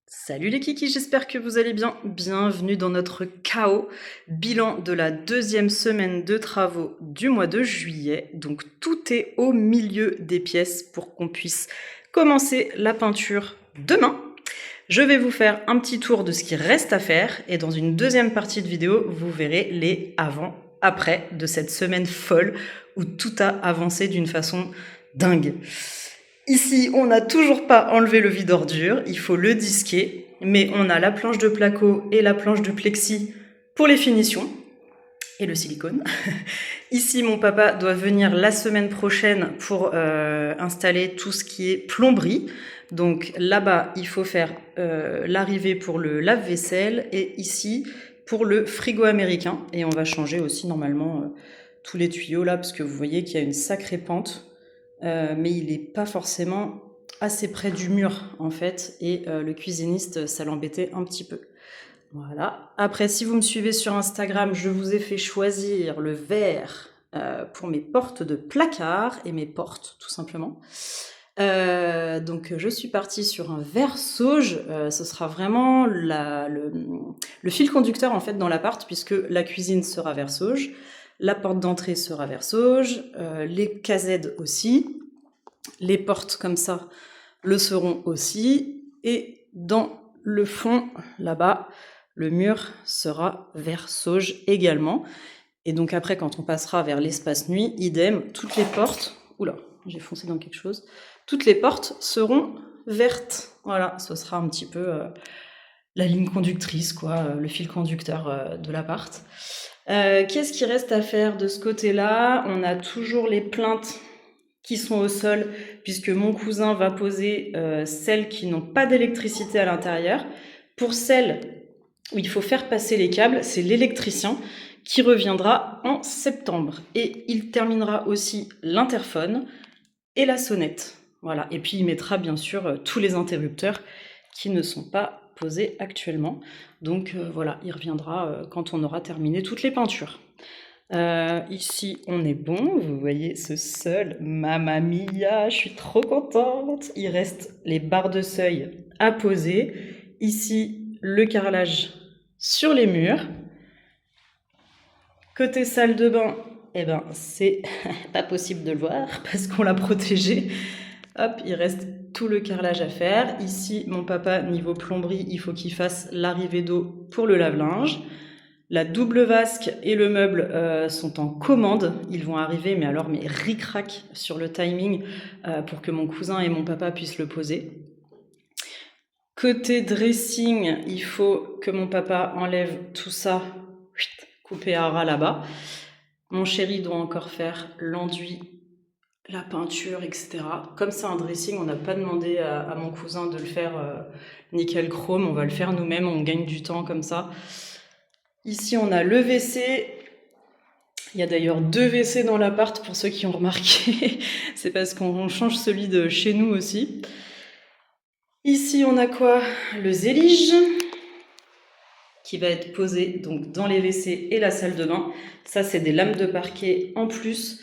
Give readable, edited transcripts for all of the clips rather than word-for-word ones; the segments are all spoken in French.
Salut les kikis, j'espère que vous allez bien. Bienvenue dans notre chaos, bilan de la deuxième semaine de travaux du mois de juillet. Donc tout est au milieu des pièces pour qu'on puisse commencer la peinture demain. Je vais vous faire un petit tour de ce qui reste à faire et dans une deuxième partie de vidéo, vous verrez les avant-après de cette semaine folle où tout a avancé d'une façon dingue. Ici, on n'a toujours pas enlevé le vide ordure, il faut le disquer, mais on a la planche de placo et la planche de plexi pour les finitions, et le silicone. Ici, mon papa doit venir la semaine prochaine pour installer tout ce qui est plomberie. Donc là-bas, il faut faire l'arrivée pour le lave-vaisselle, et ici, pour le frigo américain. Et on va changer aussi normalement tous les tuyaux là, parce que vous voyez qu'il y a une sacrée pente. Mais il n'est pas forcément assez près du mur en fait, et le cuisiniste, ça l'embêtait un petit peu. Voilà. Après, si vous me suivez sur Instagram, je vous ai fait choisir le vert pour mes portes de placard et mes portes, tout simplement. Donc je suis partie sur un vert sauge. Ce sera vraiment le fil conducteur en fait dans l'appart, puisque la cuisine sera vert sauge, la porte d'entrée sera vert sauge, les casettes aussi, les portes comme ça le seront aussi, et dans le fond là-bas, le mur sera vert sauge également. Et donc après, quand on passera vers l'espace nuit, idem, toutes les portes... Oula, j'ai foncé dans quelque chose. Toutes les portes seront vertes. Voilà, ce sera un petit peu la ligne conductrice, quoi, le fil conducteur de l'appart. Qu'est-ce qui reste à faire de ce côté-là? On a toujours les plinthes qui sont au sol, puisque mon cousin va poser celles qui n'ont pas d'électricité à l'intérieur. Pour celles où il faut faire passer les câbles, c'est l'électricien qui reviendra en septembre. Et il terminera aussi l'interphone et la sonnette. Voilà. Et puis il mettra bien sûr tous les interrupteurs qui ne sont pas posés actuellement. Donc voilà, il reviendra quand on aura terminé toutes les peintures. Ici, on est bon. Vous voyez ce sol, mamma mia, je suis trop contente. Il reste les barres de seuil à poser. Ici, le carrelage sur les murs. Côté salle de bain, eh ben, c'est pas possible de le voir parce qu'on l'a protégé. Hop, il reste tout le carrelage à faire. Ici, mon papa, niveau plomberie, il faut qu'il fasse l'arrivée d'eau pour le lave-linge. La double vasque et le meuble sont en commande. Ils vont arriver, mais alors, mais ric-rac sur le timing pour que mon cousin et mon papa puissent le poser. Côté dressing, il faut que mon papa enlève tout ça, coupé à ras là-bas. Mon chéri doit encore faire l'enduit, la peinture, etc. Comme c'est un dressing, on n'a pas demandé à mon cousin de le faire nickel chrome. On va le faire nous-mêmes, on gagne du temps comme ça. Ici, on a le WC. Il y a d'ailleurs 2 WC dans l'appart, pour ceux qui ont remarqué. C'est parce qu'on change celui de chez nous aussi. Ici, on a quoi? Le zélige, qui va être posé donc dans les WC et la salle de bain. Ça, c'est des lames de parquet en plus.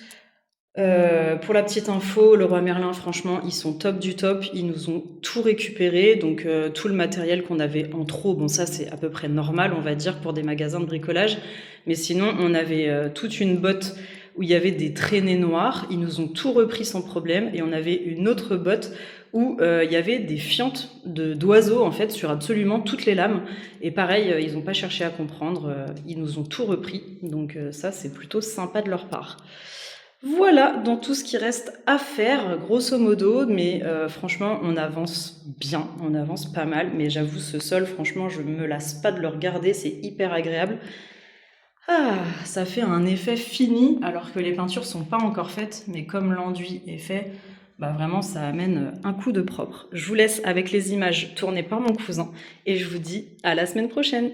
Pour la petite info, Leroy Merlin, franchement, ils sont top du top. Ils nous ont tout récupéré, donc tout le matériel qu'on avait en trop. Bon, ça, c'est à peu près normal, on va dire, pour des magasins de bricolage. Mais sinon, on avait toute une botte où il y avait des traînées noires. Ils nous ont tout repris sans problème. Et on avait une autre botte où il y avait des fientes d'oiseaux, en fait, sur absolument toutes les lames. Et pareil, ils n'ont pas cherché à comprendre. Ils nous ont tout repris. Donc ça, c'est plutôt sympa de leur part. Voilà, dans tout ce qui reste à faire, grosso modo, mais franchement, on avance bien, on avance pas mal, mais j'avoue, ce sol, franchement, je me lasse pas de le regarder, c'est hyper agréable. Ah, ça fait un effet fini, alors que les peintures sont pas encore faites, mais comme l'enduit est fait, bah vraiment, ça amène un coup de propre. Je vous laisse avec les images tournées par mon cousin, et je vous dis à la semaine prochaine.